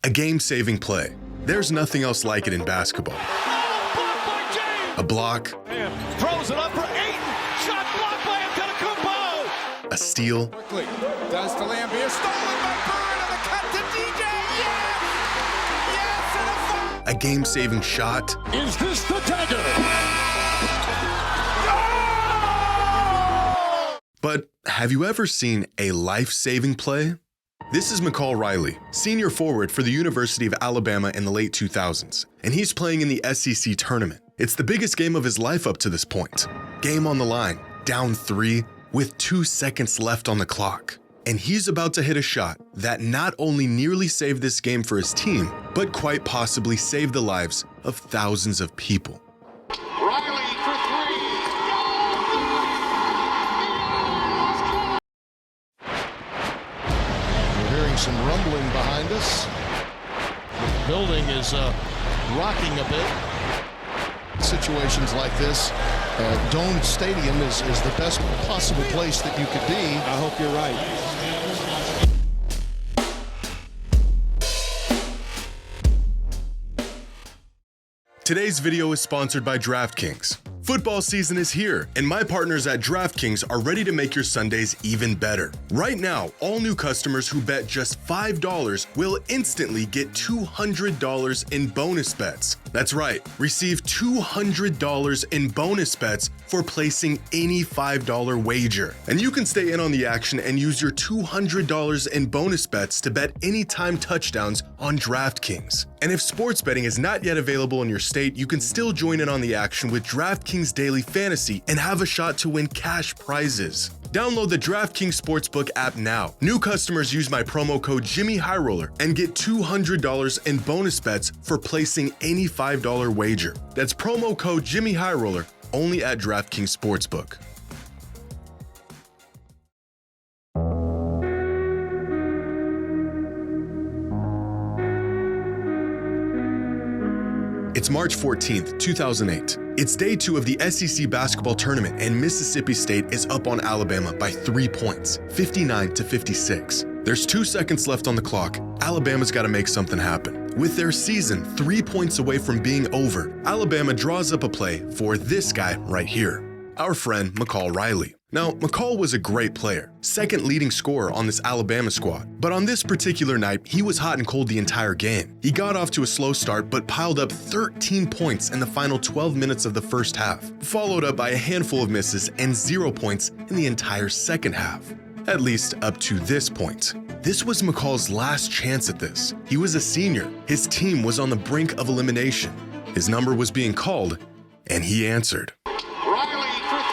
A game-saving play. There's nothing else like it in basketball. A block. Throws it up for Ayton. Shot blocked by Antetokounmpo. A steal. Quickly. Does to Lambeer. Stolen by Bird on the cut to DJ. Yes! Yes! And a foul. A game-saving shot. Is this the dagger? But have you ever seen a life-saving play? This is McCall Riley, senior forward for the University of Alabama in the late 2000s, and he's playing in the SEC tournament. It's the biggest game of his life up to this point. Game on the line, down 3, with 2 seconds left on the clock. And he's about to hit a shot that not only nearly saved this game for his team, but quite possibly saved the lives of thousands of people. Riley for 3. We're hearing some rumbling behind us. The building is rocking a bit. Situations like this, Doane Stadium is the best possible place that you could be. I hope you're right. Today's video is sponsored by DraftKings. Football season is here, and my partners at DraftKings are ready to make your Sundays even better. Right now, all new customers who bet just $5 will instantly get $200 in bonus bets. That's right, receive $200 in bonus bets for placing any $5 wager. And you can stay in on the action and use your $200 in bonus bets to bet anytime touchdowns on DraftKings. And if sports betting is not yet available in your state, you can still join in on the action with DraftKings Daily Fantasy and have a shot to win cash prizes. Download the DraftKings Sportsbook app now. New customers use my promo code JimmyHighRoller and get $200 in bonus bets for placing any $5 wager. That's promo code JimmyHighRoller only at DraftKings Sportsbook. It's March 14th, 2008. It's day 2 of the SEC basketball tournament, and Mississippi State is up on Alabama by 3 points, 59-56. There's 2 seconds left on the clock. Alabama's got to make something happen. With their season 3 points away from being over, Alabama draws up a play for this guy right here, our friend McCall Riley. Now, McCall was a great player, second leading scorer on this Alabama squad, but on this particular night, he was hot and cold the entire game. He got off to a slow start, but piled up 13 points in the final 12 minutes of the first half, followed up by a handful of misses and 0 points in the entire second half. At least up to this point. This was McCall's last chance at this. He was a senior. His team was on the brink of elimination. His number was being called, and he answered. Riley for 3.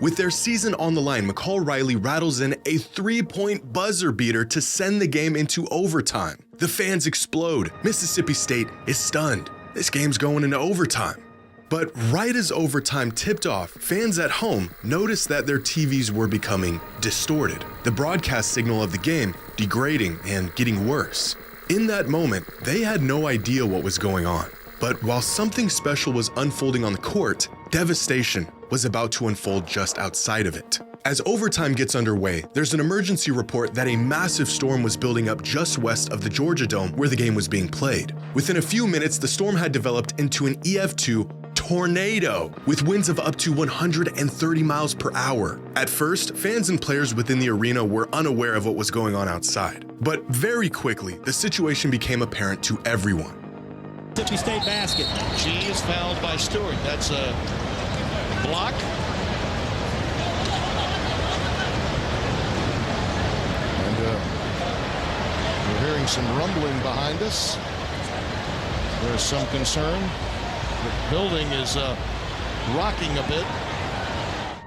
With their season on the line, McCall Riley rattles in a 3-point buzzer beater to send the game into overtime. The fans explode. Mississippi State is stunned. This game's going into overtime. But right as overtime tipped off, fans at home noticed that their TVs were becoming distorted. The broadcast signal of the game degrading and getting worse. In that moment, they had no idea what was going on. But while something special was unfolding on the court, devastation was about to unfold just outside of it. As overtime gets underway, there's an emergency report that a massive storm was building up just west of the Georgia Dome where the game was being played. Within a few minutes, the storm had developed into an EF2 tornado with winds of up to 130 miles per hour. At first, fans and players within the arena were unaware of what was going on outside. But very quickly, the situation became apparent to everyone. Mississippi State basket. G is fouled by Stewart. That's a block. And we're hearing some rumbling behind us. There's some concern. The building is rocking a bit.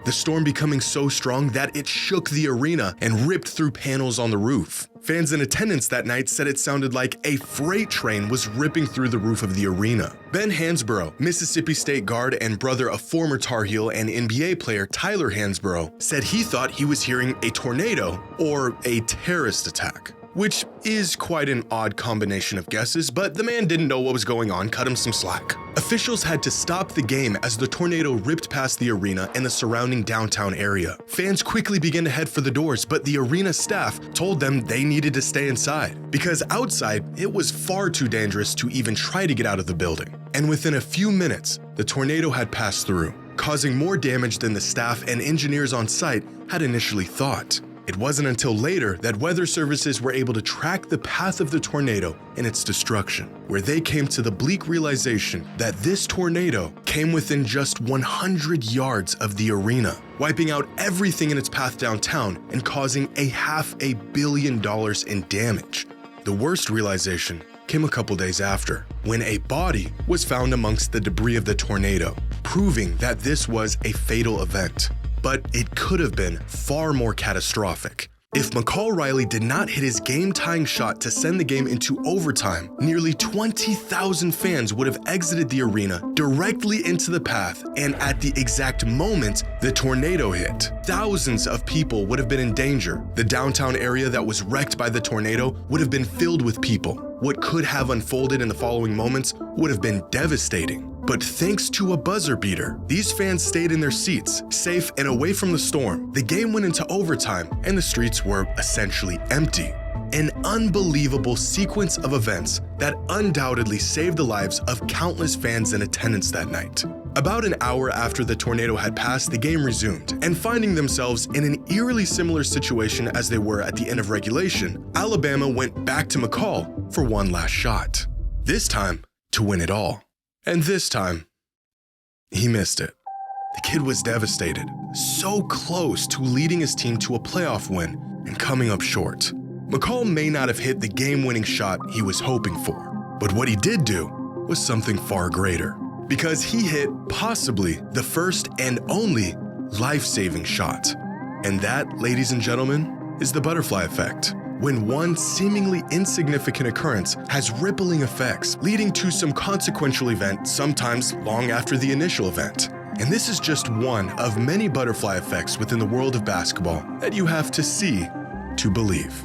The storm becoming so strong that it shook the arena and ripped through panels on the roof. Fans in attendance that night said it sounded like a freight train was ripping through the roof of the arena. Ben Hansborough, Mississippi State guard and brother of former Tar Heel and NBA player Tyler Hansborough, said he thought he was hearing a tornado or a terrorist attack. which is quite an odd combination of guesses, but the man didn't know what was going on, cut him some slack. Officials had to stop the game as the tornado ripped past the arena and the surrounding downtown area. Fans quickly began to head for the doors, but the arena staff told them they needed to stay inside, because outside it was far too dangerous to even try to get out of the building. And within a few minutes, the tornado had passed through, causing more damage than the staff and engineers on site had initially thought. It wasn't until later that weather services were able to track the path of the tornado and its destruction, where they came to the bleak realization that this tornado came within just 100 yards of the arena, wiping out everything in its path downtown and causing $500 million in damage. The worst realization came a couple days after, when a body was found amongst the debris of the tornado, proving that this was a fatal event. But it could have been far more catastrophic. If McCall Riley did not hit his game-tying shot to send the game into overtime, nearly 20,000 fans would have exited the arena directly into the path, and at the exact moment the tornado hit, thousands of people would have been in danger. The downtown area that was wrecked by the tornado would have been filled with people. What could have unfolded in the following moments would have been devastating. But thanks to a buzzer beater, these fans stayed in their seats, safe and away from the storm. The game went into overtime, and the streets were essentially empty. An unbelievable sequence of events that undoubtedly saved the lives of countless fans in attendance that night. About an hour after the tornado had passed, the game resumed, and finding themselves in an eerily similar situation as they were at the end of regulation, Alabama went back to McCall for one last shot. This time, to win it all. And this time, he missed it. The kid was devastated, so close to leading his team to a playoff win and coming up short. McCall may not have hit the game-winning shot he was hoping for, but what he did do was something far greater, because he hit possibly the first and only life-saving shot. And that, ladies and gentlemen, is the butterfly effect. When one seemingly insignificant occurrence has rippling effects, leading to some consequential event sometimes long after the initial event. And this is just one of many butterfly effects within the world of basketball that you have to see to believe.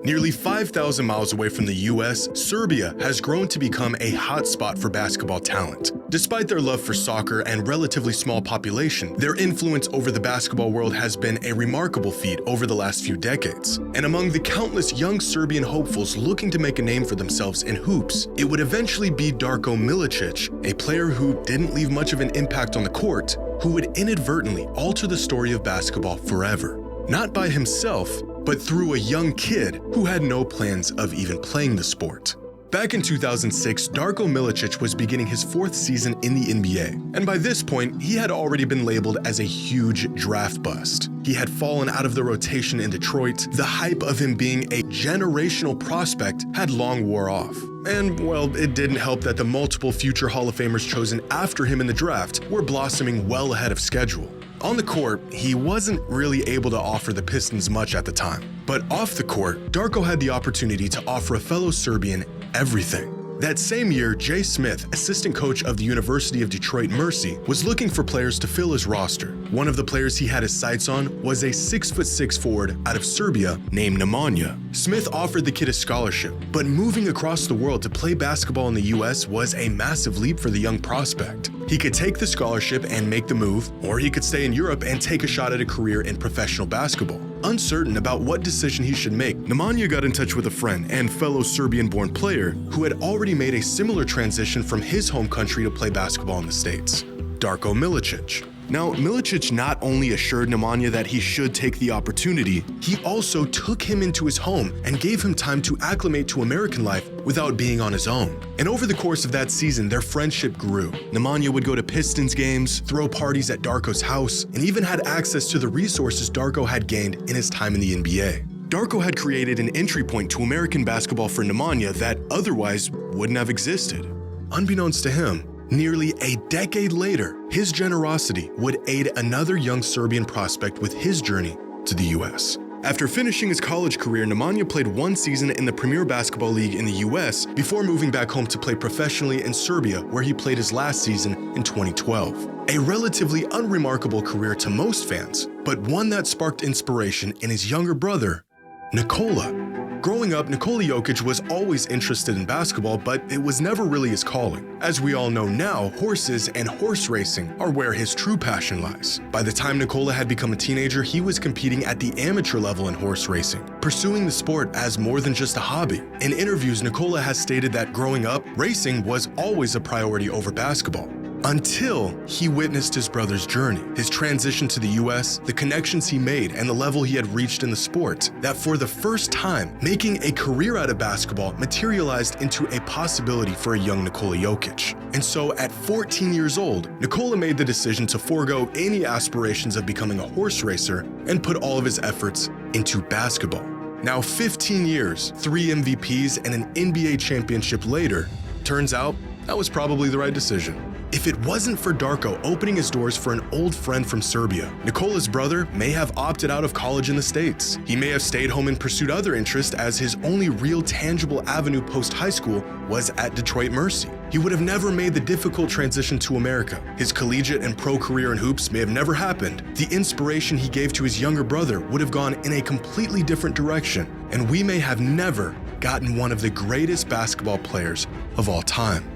Nearly 5,000 miles away from the US, Serbia has grown to become a hotspot for basketball talent. Despite their love for soccer and relatively small population, their influence over the basketball world has been a remarkable feat over the last few decades. And among the countless young Serbian hopefuls looking to make a name for themselves in hoops, it would eventually be Darko Milicic, a player who didn't leave much of an impact on the court, who would inadvertently alter the story of basketball forever. Not by himself, but through a young kid who had no plans of even playing the sport. Back in 2006, Darko Milicic was beginning his 4th season in the NBA, and by this point, he had already been labeled as a huge draft bust. He had fallen out of the rotation in Detroit, the hype of him being a generational prospect had long wore off. And, well, it didn't help that the multiple future Hall of Famers chosen after him in the draft were blossoming well ahead of schedule. On the court, he wasn't really able to offer the Pistons much at the time. But off the court, Darko had the opportunity to offer a fellow Serbian everything. That same year, Jay Smith, assistant coach of the University of Detroit Mercy, was looking for players to fill his roster. One of the players he had his sights on was a 6'6" forward out of Serbia named Nemanja. Smith offered the kid a scholarship, but moving across the world to play basketball in the US was a massive leap for the young prospect. He could take the scholarship and make the move, or he could stay in Europe and take a shot at a career in professional basketball. Uncertain about what decision he should make, Nemanja got in touch with a friend and fellow Serbian-born player who had already made a similar transition from his home country to play basketball in the States, Darko Milicic. Now, Milicic not only assured Nemanja that he should take the opportunity, he also took him into his home and gave him time to acclimate to American life without being on his own. And over the course of that season, their friendship grew. Nemanja would go to Pistons games, throw parties at Darko's house, and even had access to the resources Darko had gained in his time in the NBA. Darko had created an entry point to American basketball for Nemanja that otherwise wouldn't have existed. Unbeknownst to him, nearly a decade later, his generosity would aid another young Serbian prospect with his journey to the US. After finishing his college career, Nemanja played one season in the Premier Basketball League in the US before moving back home to play professionally in Serbia, where he played his last season in 2012. A relatively unremarkable career to most fans, but one that sparked inspiration in his younger brother, Nikola. Growing up, Nikola Jokic was always interested in basketball, but it was never really his calling. As we all know now, horses and horse racing are where his true passion lies. By the time Nikola had become a teenager, he was competing at the amateur level in horse racing, pursuing the sport as more than just a hobby. In interviews, Nikola has stated that growing up, racing was always a priority over basketball. Until he witnessed his brother's journey, his transition to the US, the connections he made, and the level he had reached in the sport, that for the first time, making a career out of basketball materialized into a possibility for a young Nikola Jokic. And so at 14 years old, Nikola made the decision to forego any aspirations of becoming a horse racer and put all of his efforts into basketball. Now 15 years, 3 MVPs, and an NBA championship later, turns out that was probably the right decision. If it wasn't for Darko opening his doors for an old friend from Serbia, Nikola's brother may have opted out of college in the States. He may have stayed home and pursued other interests, as his only real tangible avenue post-high school was at Detroit Mercy. He would have never made the difficult transition to America. His collegiate and pro career in hoops may have never happened. The inspiration he gave to his younger brother would have gone in a completely different direction, and we may have never gotten one of the greatest basketball players of all time.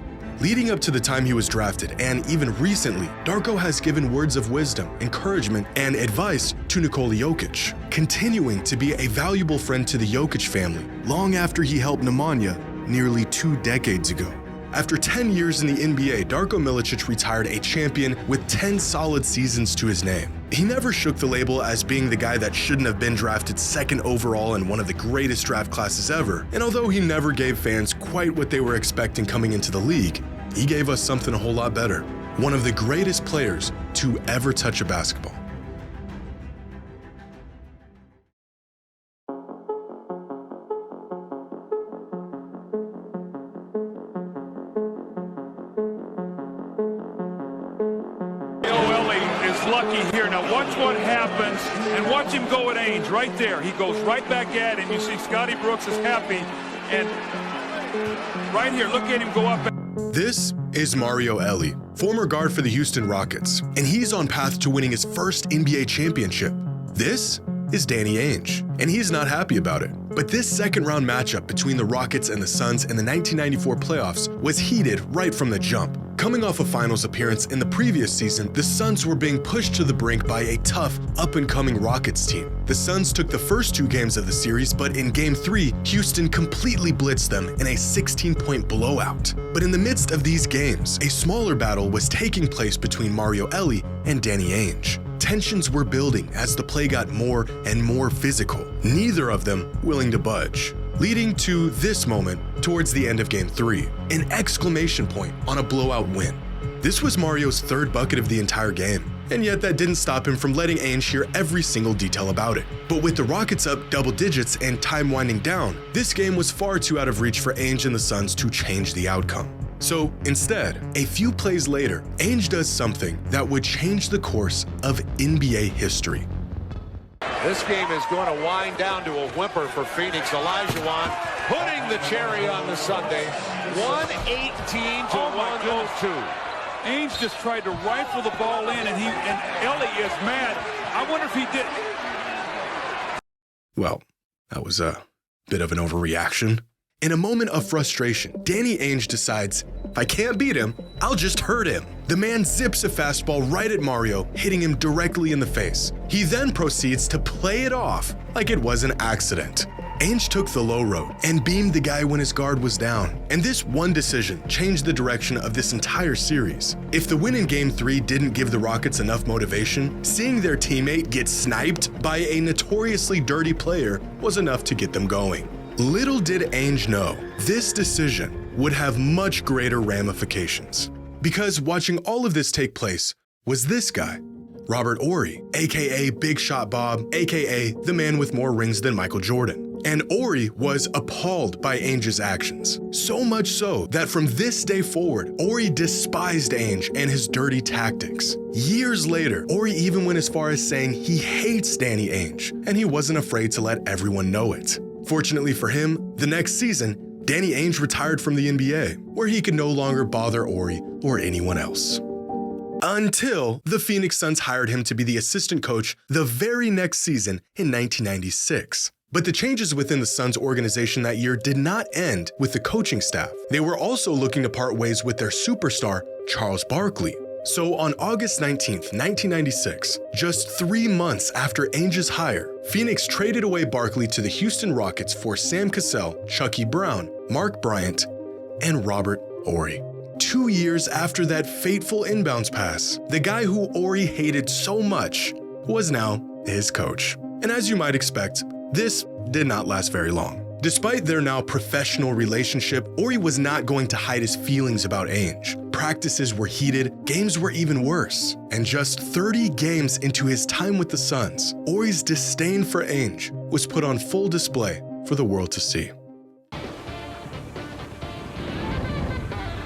Leading up to the time he was drafted, and even recently, Darko has given words of wisdom, encouragement, and advice to Nikola Jokic, continuing to be a valuable friend to the Jokic family long after he helped Nemanja nearly 2 decades ago. After 10 years in the NBA, Darko Milicic retired a champion with 10 solid seasons to his name. He never shook the label as being the guy that shouldn't have been drafted 2nd overall in one of the greatest draft classes ever, and although he never gave fans quite what they were expecting coming into the league, he gave us something a whole lot better. One of the greatest players to ever touch a basketball. Lucky here. Now watch what happens, and watch him go at Ainge right there. He goes right back at him. You see Scotty Brooks is happy, and right here, look at him go up. This is Mario Elie, former guard for the Houston Rockets, and he's on path to winning his first NBA championship. This is Danny Ainge, and he's not happy about it. But this second-round matchup between the Rockets and the Suns in the 1994 playoffs was heated right from the jump. Coming off a finals appearance in the previous season, the Suns were being pushed to the brink by a tough, up-and-coming Rockets team. The Suns took the first 2 games of the series, but in Game 3, Houston completely blitzed them in a 16-point blowout. But in the midst of these games, a smaller battle was taking place between Mario Elie and Danny Ainge. Tensions were building as the play got more and more physical, neither of them willing to budge, leading to this moment towards the end of Game 3, an exclamation point on a blowout win. This was Mario's 3rd bucket of the entire game, and yet that didn't stop him from letting Ainge hear every single detail about it. But with the Rockets up double digits and time winding down, this game was far too out of reach for Ainge and the Suns to change the outcome. So instead, a few plays later, Ainge does something that would change the course of NBA history. This game is going to wind down to a whimper for Phoenix. Olajuwon putting the cherry on the sundae. 118 to 102. Ainge just tried to rifle the ball in, and Elie is mad. I wonder if he did. Well, that was a bit of an overreaction. In a moment of frustration, Danny Ainge decides, if I can't beat him, I'll just hurt him. The man zips a fastball right at Mario, hitting him directly in the face. He then proceeds to play it off like it was an accident. Ainge took the low road and beamed the guy when his guard was down. And this one decision changed the direction of this entire series. If the win in Game 3 didn't give the Rockets enough motivation, seeing their teammate get sniped by a notoriously dirty player was enough to get them going. Little did Ainge know, this decision would have much greater ramifications. Because watching all of this take place was this guy, Robert Horry, aka Big Shot Bob, aka the man with more rings than Michael Jordan. And Ori was appalled by Ainge's actions. So much so that from this day forward, Ori despised Ainge and his dirty tactics. Years later, Ori even went as far as saying he hates Danny Ainge, and he wasn't afraid to let everyone know it. Fortunately for him, the next season, Danny Ainge retired from the NBA, where he could no longer bother Ori or anyone else. Until the Phoenix Suns hired him to be the assistant coach the very next season in 1996. But the changes within the Suns organization that year did not end with the coaching staff. They were also looking to part ways with their superstar, Charles Barkley. So on August 19th, 1996, just 3 months after Ainge's hire, Phoenix traded away Barkley to the Houston Rockets for Sam Cassell, Chucky Brown, Mark Bryant, and Robert Horry. 2 years after that fateful inbounds pass, the guy who Horry hated so much was now his coach. And as you might expect, this did not last very long. Despite their now professional relationship, Horry was not going to hide his feelings about Ainge. Practices were heated, games were even worse. And just 30 games into his time with the Suns, Horry's disdain for Ainge was put on full display for the world to see.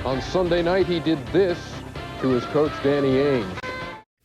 On Sunday night, he did this to his coach, Danny Ainge.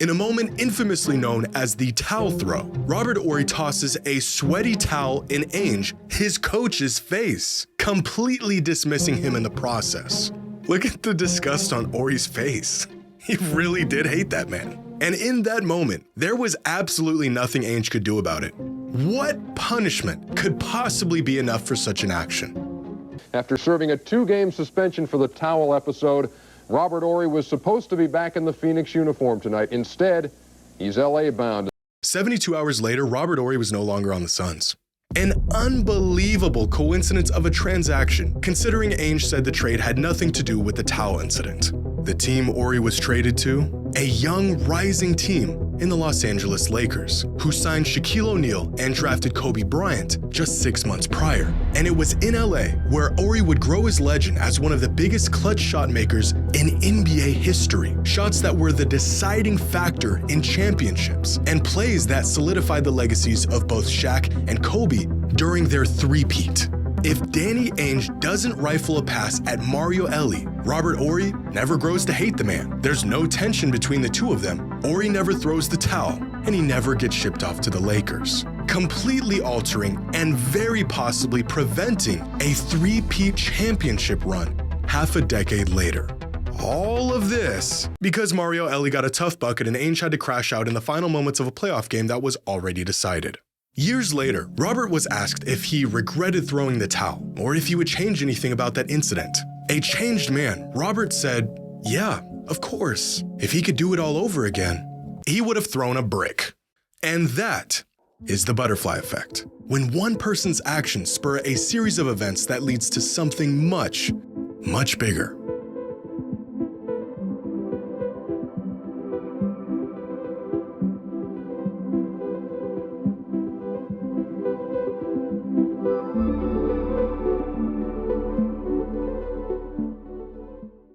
In a moment infamously known as the towel throw, Robert Horry tosses a sweaty towel in Ainge, his coach's face, completely dismissing him in the process. Look at the disgust on Horry's face. He really did hate that man. And in that moment, there was absolutely nothing Ainge could do about it. What punishment could possibly be enough for such an action? After serving a 2-game suspension for the towel episode, Robert Horry was supposed to be back in the Phoenix uniform tonight. Instead, he's LA bound. 72 hours later, Robert Horry was no longer on the Suns. An unbelievable coincidence of a transaction, considering Ainge said the trade had nothing to do with the towel incident. The team Horry was traded to? A young, rising team in the Los Angeles Lakers, who signed Shaquille O'Neal and drafted Kobe Bryant just 6 months prior. And it was in LA where Horry would grow his legend as one of the biggest clutch shot makers in NBA history. Shots that were the deciding factor in championships, and plays that solidified the legacies of both Shaq and Kobe during their three-peat. If Danny Ainge doesn't rifle a pass at Mario Elie, Robert Horry never grows to hate the man. There's no tension between the two of them. Horry never throws the towel, and he never gets shipped off to the Lakers, completely altering and very possibly preventing a three-peat championship run half a decade later. All of this because Mario Elie got a tough bucket and Ainge had to crash out in the final moments of a playoff game that was already decided. Years later, Robert was asked if he regretted throwing the towel or if he would change anything about that incident. A changed man, Robert said, yeah, of course. If he could do it all over again, he would have thrown a brick. And that is the butterfly effect. When one person's actions spur a series of events that leads to something much, much bigger.